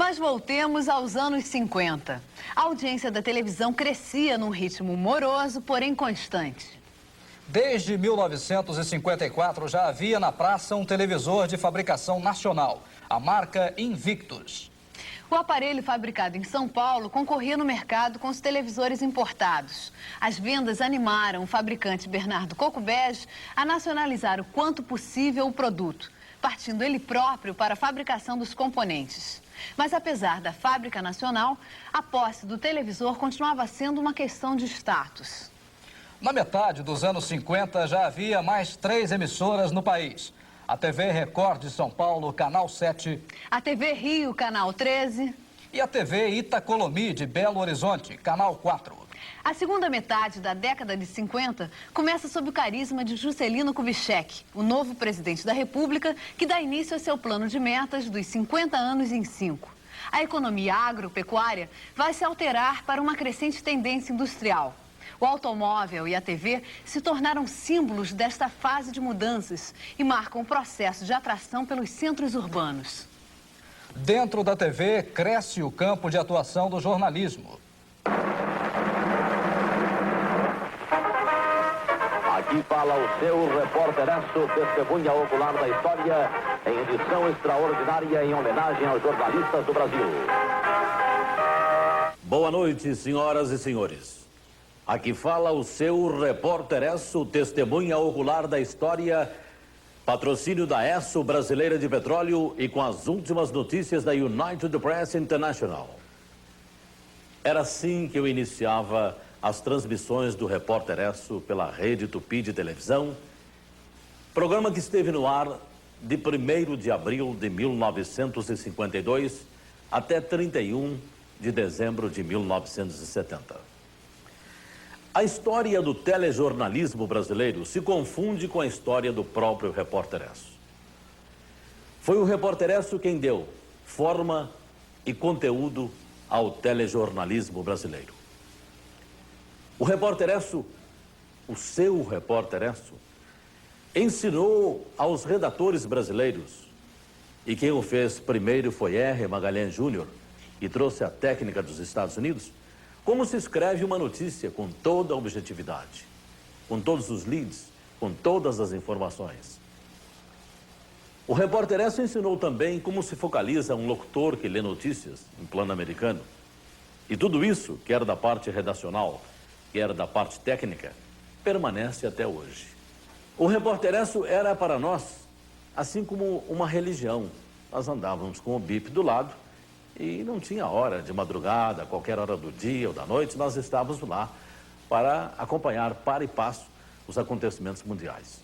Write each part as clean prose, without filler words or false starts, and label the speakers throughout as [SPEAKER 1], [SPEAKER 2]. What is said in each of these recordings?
[SPEAKER 1] Mas voltemos aos anos 50. A audiência da televisão crescia num ritmo moroso, porém constante.
[SPEAKER 2] Desde 1954 já havia na praça um televisor de fabricação nacional, a marca Invictus.
[SPEAKER 1] O aparelho fabricado em São Paulo concorria no mercado com os televisores importados. As vendas animaram o fabricante Bernardo Cocubege a nacionalizar o quanto possível o produto, partindo ele próprio para a fabricação dos componentes. Mas apesar da fábrica nacional, a posse do televisor continuava sendo uma questão de status.
[SPEAKER 2] Na metade dos anos 50 já havia mais 3 emissoras no país. A TV Record de São Paulo, Canal 7.
[SPEAKER 1] A TV Rio, Canal 13.
[SPEAKER 2] E a TV Itacolomi de Belo Horizonte, Canal 4.
[SPEAKER 1] A segunda metade da década de 50 começa sob o carisma de Juscelino Kubitschek, o novo presidente da República, que dá início a seu plano de metas dos 50 anos em 5. A economia agropecuária vai se alterar para uma crescente tendência industrial. O automóvel e a TV se tornaram símbolos desta fase de mudanças e marcam o processo de atração pelos centros urbanos.
[SPEAKER 2] Dentro da TV, cresce o campo de atuação do jornalismo.
[SPEAKER 3] Aqui fala o seu repórteraço, testemunha ocular da história, em edição extraordinária em homenagem aos jornalistas do Brasil.
[SPEAKER 4] Boa noite, senhoras e senhores. Aqui fala o seu repórteraço, testemunha ocular da história, patrocínio da ESSO Brasileira de Petróleo e com as últimas notícias da United Press International. Era assim que eu iniciava as transmissões do Repórter ESSO pela Rede Tupi de televisão, programa que esteve no ar de 1º de abril de 1952 até 31 de dezembro de 1970. A história do telejornalismo brasileiro se confunde com a história do próprio Repórter ESSO. Foi o Repórter ESSO quem deu forma e conteúdo ao telejornalismo brasileiro. O Repórter ESSO, o seu Repórter ESSO, ensinou aos redatores brasileiros, e quem o fez primeiro foi R. Magalhães Júnior, e trouxe a técnica dos Estados Unidos, como se escreve uma notícia com toda a objetividade, com todos os leads, com todas as informações. O Repórter ESSO ensinou também como se focaliza um locutor que lê notícias em plano americano. E tudo isso, quer da parte redacional, quer da parte técnica, permanece até hoje. O Repórter ESSO era para nós, assim como uma religião. Nós andávamos com o bip do lado e não tinha hora de madrugada, qualquer hora do dia ou da noite, nós estávamos lá para acompanhar para e passo os acontecimentos mundiais.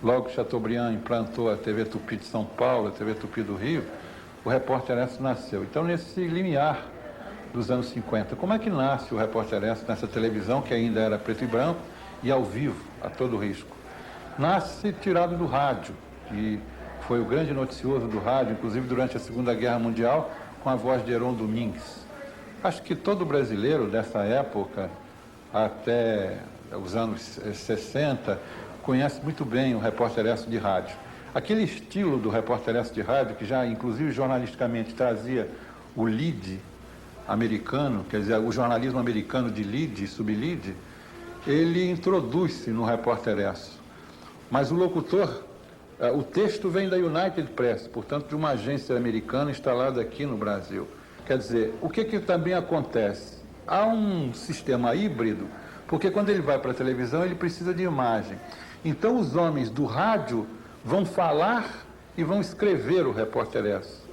[SPEAKER 5] Logo que Chateaubriand implantou a TV Tupi de São Paulo, a TV Tupi do Rio, o Repórter ESSO nasceu. Então, nesse limiar dos anos 50, como é que nasce o Repórter ESSO nessa televisão que ainda era preto e branco e ao vivo, a todo risco? Nasce tirado do rádio, que foi o grande noticioso do rádio, inclusive durante a Segunda Guerra Mundial, com a voz de Heron Domingues. Acho que todo brasileiro dessa época, até os anos 60, conhece muito bem o Repórter ESSO de rádio. Aquele estilo do Repórter ESSO de rádio, que já, inclusive, jornalisticamente trazia o lead americano, quer dizer, o jornalismo americano de lead e sublead, ele introduz-se no Repórter ESSO. Mas o locutor, o texto vem da United Press, portanto, de uma agência americana instalada aqui no Brasil. Quer dizer, o que também acontece? Há um sistema híbrido, porque quando ele vai para a televisão, ele precisa de imagem. Então, os homens do rádio vão falar e vão escrever o Repórter ESSO.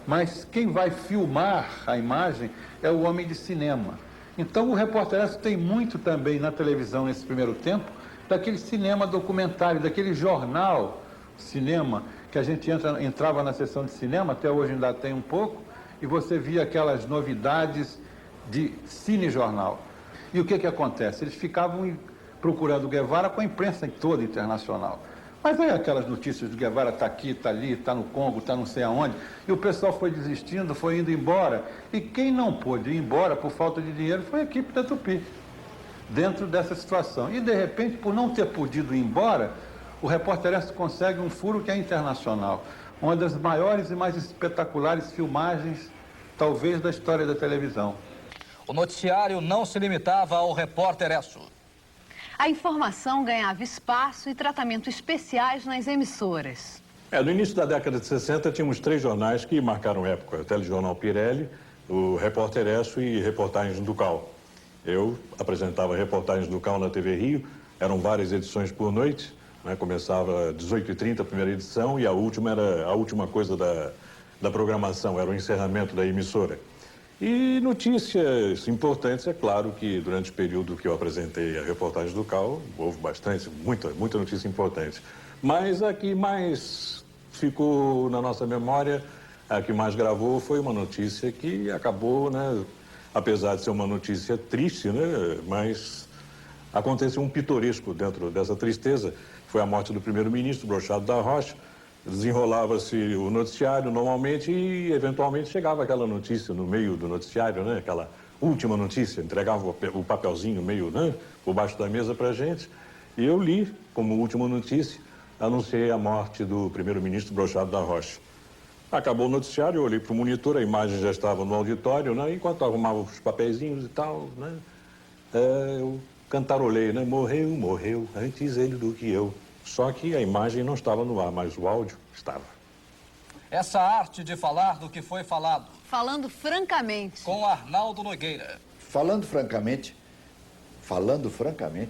[SPEAKER 5] Mas quem vai filmar a imagem é o homem de cinema. Então, o Repórter ESSO tem muito também na televisão, nesse primeiro tempo, daquele cinema documentário, daquele jornal cinema, que a gente entrava na sessão de cinema, até hoje ainda tem um pouco, e você via aquelas novidades de cinejornal. E o que acontece? Eles ficavam procurando o Guevara com a imprensa toda internacional. Mas aí aquelas notícias do Guevara está aqui, está ali, está no Congo, está não sei aonde, e o pessoal foi desistindo, foi indo embora, e quem não pôde ir embora por falta de dinheiro foi a equipe da Tupi, dentro dessa situação. E de repente, por não ter podido ir embora, o Repórter ESSO consegue um furo que é internacional. Uma das maiores e mais espetaculares filmagens talvez da história da televisão.
[SPEAKER 2] O noticiário não se limitava ao Repórter Esso.
[SPEAKER 1] A informação ganhava espaço e tratamento especiais nas emissoras.
[SPEAKER 6] No início da década de 60, tínhamos 3 jornais que marcaram época. O Telejornal Pirelli, o Repórter Esso e Reportagens do Cal. Eu apresentava Reportagens do Cal na TV Rio, eram várias edições por noite, né? Começava às 18h30 a primeira edição e a última era a última coisa da programação, era o encerramento da emissora. E notícias importantes, é claro que durante o período que eu apresentei a Reportagem do Cal, houve bastante, muita notícia importante. Mas a que mais ficou na nossa memória, a que mais gravou, foi uma notícia que acabou, né, apesar de ser uma notícia triste, né, mas aconteceu um pitoresco dentro dessa tristeza. Foi a morte do primeiro-ministro, Brochado da Rocha. Desenrolava-se o noticiário normalmente e, eventualmente, chegava aquela notícia no meio do noticiário, né? Aquela última notícia, entregava o papelzinho meio, né, por baixo da mesa para a gente. E eu li, como última notícia, anunciei a morte do primeiro-ministro Brochado da Rocha. Acabou o noticiário, eu olhei para o monitor, a imagem já estava no auditório, né? Enquanto arrumava os papeizinhos e tal, né? Eu cantarolei, né? Morreu, antes ele do que eu. Só que a imagem não estava no ar, mas o áudio estava.
[SPEAKER 2] Essa arte de falar do que foi falado.
[SPEAKER 1] Falando francamente.
[SPEAKER 2] Com Arnaldo Nogueira.
[SPEAKER 7] Falando francamente,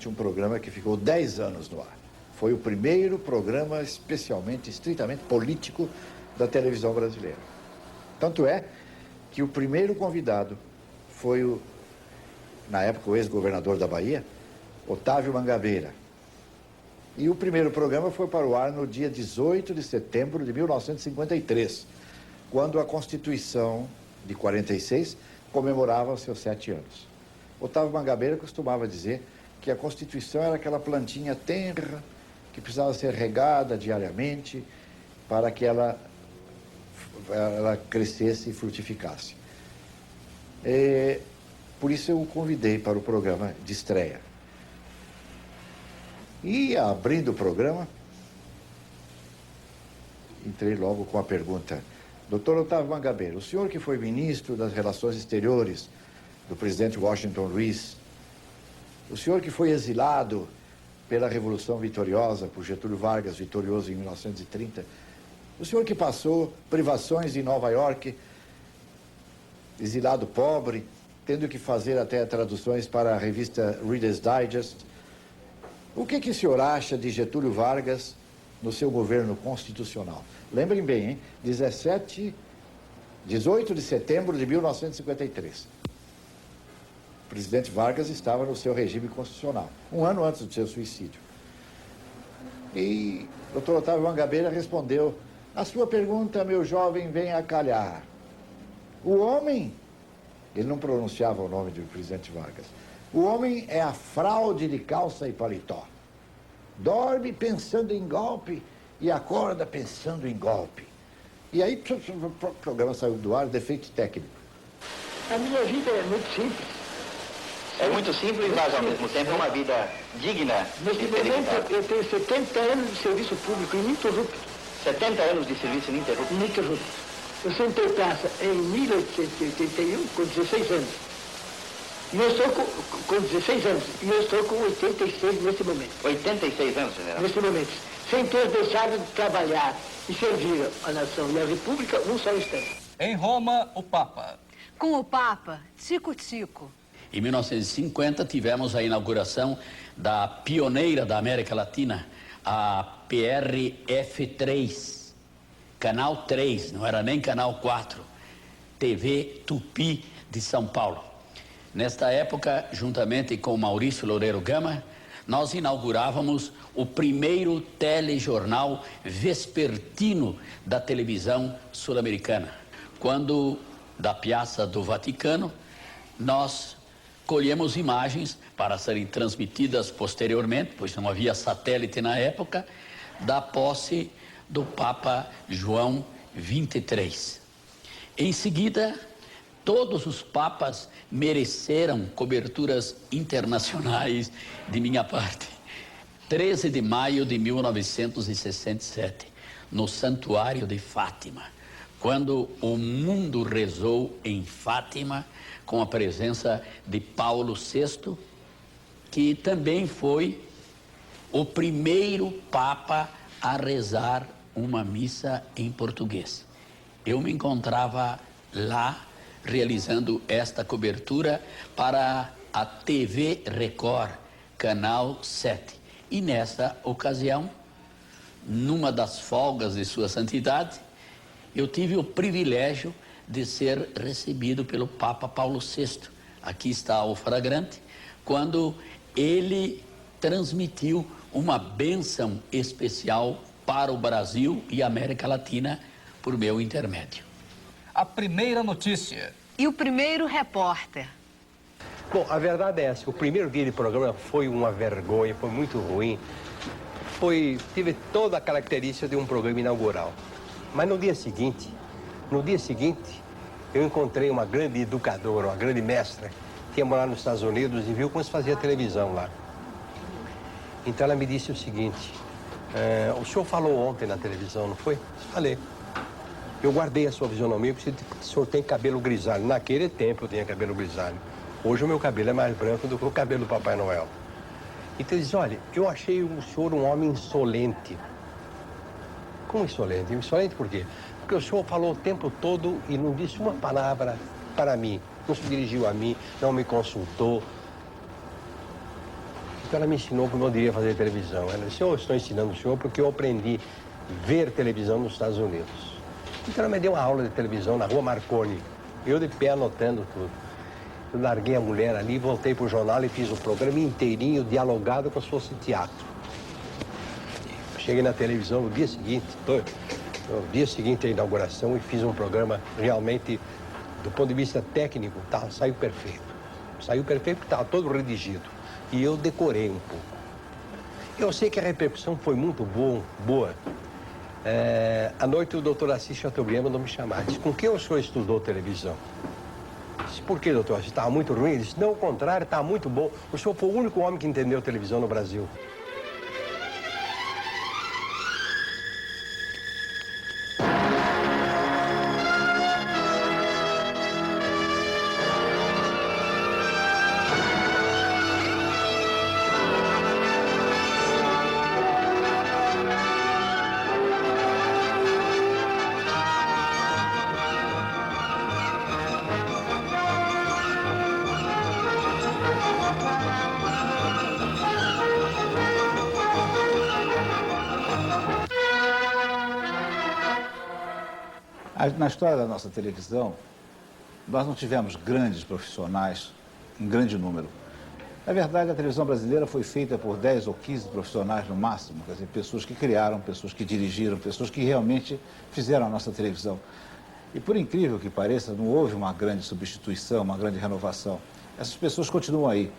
[SPEAKER 7] um programa que ficou 10 anos no ar. Foi o primeiro programa estritamente político da televisão brasileira. Tanto é que o primeiro convidado foi, na época, o ex-governador da Bahia, Otávio Mangabeira. E o primeiro programa foi para o ar no dia 18 de setembro de 1953, quando a Constituição de 46 comemorava os seus 7 anos. Otávio Mangabeira costumava dizer que a Constituição era aquela plantinha tenra que precisava ser regada diariamente para que ela crescesse e frutificasse. Por isso eu o convidei para o programa de estreia. E, abrindo o programa, entrei logo com a pergunta: Dr. Otávio Mangabeira, o senhor que foi ministro das Relações Exteriores do presidente Washington Luiz, o senhor que foi exilado pela Revolução Vitoriosa, por Getúlio Vargas, vitorioso em 1930, o senhor que passou privações em Nova York, exilado pobre, tendo que fazer até traduções para a revista Reader's Digest, o que o senhor acha de Getúlio Vargas no seu governo constitucional? Lembrem bem, hein? 18 de setembro de 1953. O presidente Vargas estava no seu regime constitucional, um ano antes do seu suicídio. E o Dr. Otávio Mangabeira respondeu: a sua pergunta, meu jovem, vem a calhar. O homem, ele não pronunciava o nome do presidente Vargas, o homem é a fraude de calça e paletó. Dorme pensando em golpe e acorda pensando em golpe. E aí o programa saiu do ar, defeito técnico.
[SPEAKER 8] A minha vida é muito simples.
[SPEAKER 9] É muito simples, mas ao mesmo tempo é uma vida digna.
[SPEAKER 8] Neste momento eu tenho 70 anos de serviço público ininterrupto.
[SPEAKER 9] 70 anos de serviço ininterrupto?
[SPEAKER 8] Ininterrupto. Eu sentei praça em 1881, com 16 anos. E eu estou com 16 anos. E eu estou com 86 nesse momento.
[SPEAKER 9] 86 anos, general?
[SPEAKER 8] Nesse momento. Sem ter deixado de trabalhar e servir a nação e a república um só instante.
[SPEAKER 2] Em Roma, o Papa.
[SPEAKER 1] Com o Papa, Tico-Tico.
[SPEAKER 10] Em 1950, tivemos a inauguração da pioneira da América Latina, a PRF3, Canal 3, não era nem Canal 4, TV Tupi de São Paulo. Nesta época, juntamente com Maurício Loureiro Gama, nós inaugurávamos o primeiro telejornal vespertino da televisão sul-americana, quando, da Piazza do Vaticano, nós colhemos imagens para serem transmitidas posteriormente, pois não havia satélite na época, da posse do Papa João XXIII. Em seguida, todos os papas mereceram coberturas internacionais de minha parte. 13 de maio de 1967, no Santuário de Fátima, quando o mundo rezou em Fátima com a presença de Paulo VI, que também foi o primeiro Papa a rezar uma missa em português. Eu me encontrava lá realizando esta cobertura para a TV Record, Canal 7. E nessa ocasião, numa das folgas de Sua Santidade, eu tive o privilégio de ser recebido pelo Papa Paulo VI. Aqui está o flagrante, quando ele transmitiu uma bênção especial para o Brasil e América Latina por meu intermédio.
[SPEAKER 2] A primeira notícia.
[SPEAKER 1] E o primeiro repórter.
[SPEAKER 11] Bom, a verdade é essa, o primeiro dia de programa foi uma vergonha, foi muito ruim. Teve toda a característica de um programa inaugural. Mas no dia seguinte, eu encontrei uma grande educadora, uma grande mestra, que ia morar nos Estados Unidos e viu como se fazia televisão lá. Então ela me disse o seguinte, o senhor falou ontem na televisão, não foi? Falei. Eu guardei a sua fisionomia porque o senhor tem cabelo grisalho. Naquele tempo eu tinha cabelo grisalho. Hoje o meu cabelo é mais branco do que o cabelo do Papai Noel. Então ele disse, olha, eu achei o senhor um homem insolente. Como insolente? Insolente por quê? Porque o senhor falou o tempo todo e não disse uma palavra para mim. Não se dirigiu a mim, não me consultou. Então ela me ensinou como eu deveria fazer televisão. Ela disse, eu estou ensinando o senhor porque eu aprendi a ver televisão nos Estados Unidos. Então ela me deu uma aula de televisão na Rua Marconi. Eu de pé anotando tudo. Eu larguei a mulher ali, voltei para o jornal e fiz o programa inteirinho, dialogado como se fosse teatro. Cheguei na televisão no dia seguinte, da inauguração, e fiz um programa realmente, do ponto de vista técnico, saiu perfeito. Saiu perfeito porque estava todo redigido. E eu decorei um pouco. Eu sei que a repercussão foi muito boa. À noite o doutor Assis Chateaubriand mandou me chamar. Disse, com que o senhor estudou televisão? Disse, por que, doutor? Estava muito ruim? Ele disse, não, ao contrário, estava muito bom. O senhor foi o único homem que entendeu televisão no Brasil.
[SPEAKER 12] Na história da nossa televisão, nós não tivemos grandes profissionais em grande número. Na verdade, a televisão brasileira foi feita por 10 ou 15 profissionais no máximo, quer dizer, pessoas que criaram, pessoas que dirigiram, pessoas que realmente fizeram a nossa televisão. E por incrível que pareça, não houve uma grande substituição, uma grande renovação. Essas pessoas continuam aí.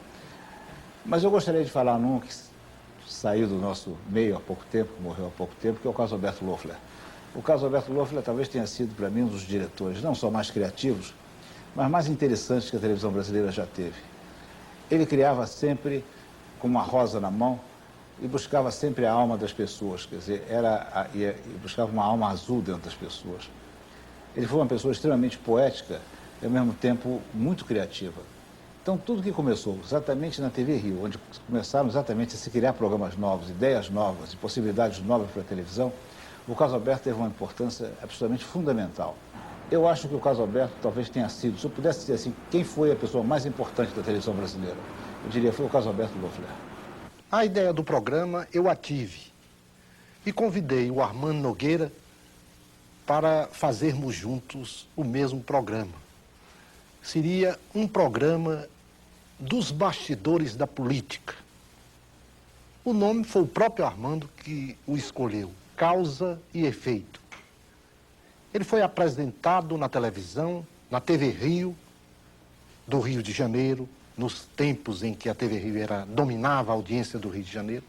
[SPEAKER 12] Mas eu gostaria de falar num que saiu do nosso meio há pouco tempo, morreu há pouco tempo, que é o caso Alberto Loeffler. O caso Alberto Loeffler talvez tenha sido, para mim, um dos diretores, não só mais criativos, mas mais interessantes que a televisão brasileira já teve. Ele criava sempre com uma rosa na mão e buscava sempre a alma das pessoas, quer dizer, e buscava uma alma azul dentro das pessoas. Ele foi uma pessoa extremamente poética e, ao mesmo tempo, muito criativa. Então, tudo que começou exatamente na TV Rio, onde começaram exatamente a se criar programas novos, ideias novas e possibilidades novas para a televisão, o caso Alberto teve uma importância absolutamente fundamental. Eu acho que o caso Alberto talvez tenha sido, se eu pudesse dizer assim, quem foi a pessoa mais importante da televisão brasileira, eu diria foi o caso Alberto Loeffler.
[SPEAKER 13] A ideia do programa eu a tive e convidei o Armando Nogueira para fazermos juntos o mesmo programa. Seria um programa dos bastidores da política. O nome foi o próprio Armando que o escolheu. Causa e efeito. Ele foi apresentado na televisão, na TV Rio, do Rio de Janeiro, nos tempos em que a TV Rio dominava a audiência do Rio de Janeiro.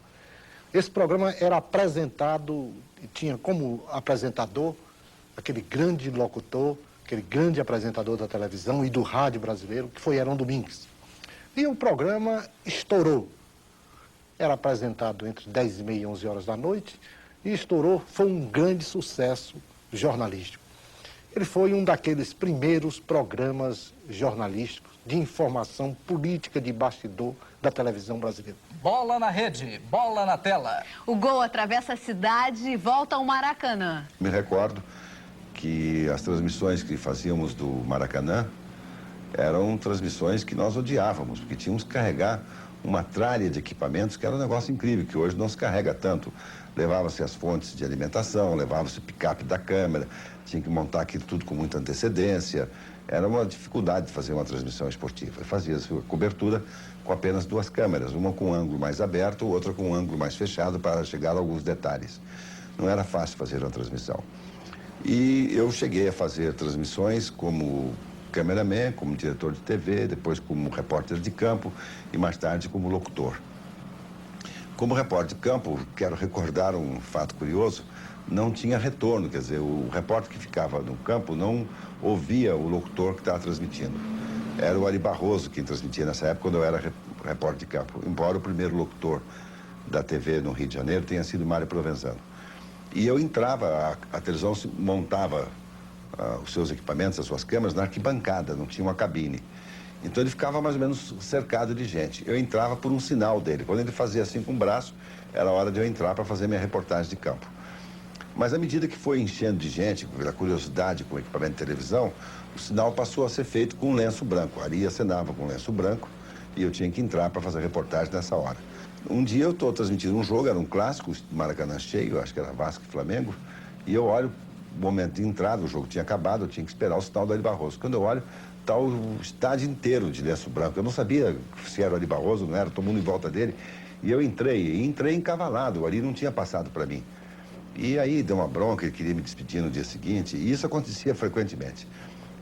[SPEAKER 13] Esse programa era apresentado, tinha como apresentador aquele grande locutor, aquele grande apresentador da televisão e do rádio brasileiro, que foi Heron Domingues. E o programa estourou. Era apresentado entre 10h30 e 11 horas da noite, e estourou, foi um grande sucesso jornalístico. Ele foi um daqueles primeiros programas jornalísticos de informação política de bastidor da televisão brasileira.
[SPEAKER 2] Bola na rede, bola na tela.
[SPEAKER 1] O gol atravessa a cidade e volta ao Maracanã.
[SPEAKER 14] Me recordo que as transmissões que fazíamos do Maracanã eram transmissões que nós odiávamos, porque tínhamos que carregar uma tralha de equipamentos que era um negócio incrível, que hoje não se carrega tanto. Levava-se as fontes de alimentação, levava-se o picape da câmera, tinha que montar aquilo tudo com muita antecedência. Era uma dificuldade de fazer uma transmissão esportiva. Fazia-se a cobertura com apenas duas câmeras, uma com um ângulo mais aberto, outra com um ângulo mais fechado para chegar a alguns detalhes. Não era fácil fazer uma transmissão. E eu cheguei a fazer transmissões como cameraman, como diretor de TV, depois como repórter de campo e mais tarde como locutor. Como repórter de campo, quero recordar um fato curioso, não tinha retorno, quer dizer, o repórter que ficava no campo não ouvia o locutor que estava transmitindo. Era o Ari Barroso quem transmitia nessa época, quando eu era repórter de campo, embora o primeiro locutor da TV no Rio de Janeiro tenha sido Mário Provenzano. E eu entrava, a televisão montava os seus equipamentos, as suas câmeras, na arquibancada, não tinha uma cabine. Então ele ficava mais ou menos cercado de gente. Eu entrava por um sinal dele. Quando ele fazia assim com o braço, era hora de eu entrar para fazer minha reportagem de campo. Mas à medida que foi enchendo de gente, pela curiosidade com o equipamento de televisão, o sinal passou a ser feito com um lenço branco. A Ari acenava com um lenço branco e eu tinha que entrar para fazer a reportagem nessa hora. Um dia eu estou transmitindo um jogo, era um clássico, Maracanã cheio, acho que era Vasco e Flamengo, e eu olho, o momento de entrada, o jogo tinha acabado, eu tinha que esperar o sinal do Ari Barroso. Quando eu olho, está o estádio inteiro de lenço branco. Eu não sabia se era o Ari Barroso, não era, todo mundo em volta dele. E eu entrei encavalado, o Ari não tinha passado para mim. E aí deu uma bronca, ele queria me despedir no dia seguinte, e isso acontecia frequentemente.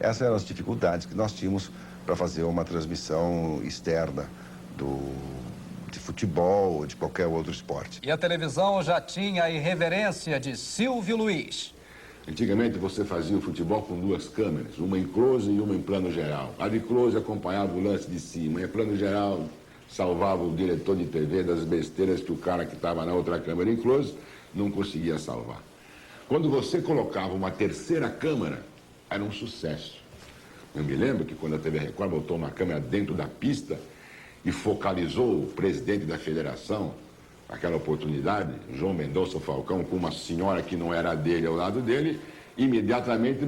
[SPEAKER 14] Essas eram as dificuldades que nós tínhamos para fazer uma transmissão externa de futebol ou de qualquer outro esporte.
[SPEAKER 2] E a televisão já tinha a irreverência de Silvio Luiz.
[SPEAKER 15] Antigamente você fazia o futebol com duas câmeras, uma em close e uma em plano geral. A de close acompanhava o lance de cima, e em plano geral salvava o diretor de TV das besteiras que o cara que estava na outra câmera em close não conseguia salvar. Quando você colocava uma terceira câmera, era um sucesso. Eu me lembro que quando a TV Record botou uma câmera dentro da pista e focalizou o presidente da federação, naquela oportunidade, João Mendonça Falcão, com uma senhora que não era dele ao lado dele, imediatamente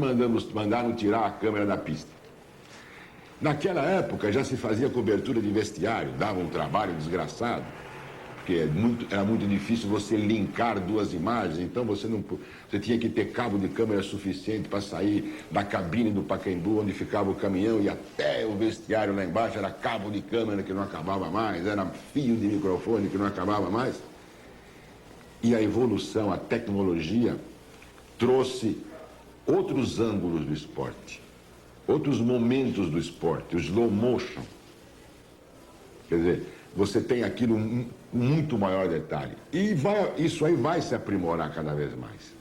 [SPEAKER 15] mandaram tirar a câmera da pista. Naquela época já se fazia cobertura de vestiário, dava um trabalho desgraçado, porque era muito difícil você linkar duas imagens, então você tinha que ter cabo de câmera suficiente para sair da cabine do Pacaembu, onde ficava o caminhão, e até o vestiário lá embaixo era cabo de câmera que não acabava mais, era fio de microfone que não acabava mais. E a evolução, a tecnologia, trouxe outros ângulos do esporte, outros momentos do esporte, o slow motion. Quer dizer, você tem aquilo muito maior detalhe. E isso aí vai se aprimorar cada vez mais.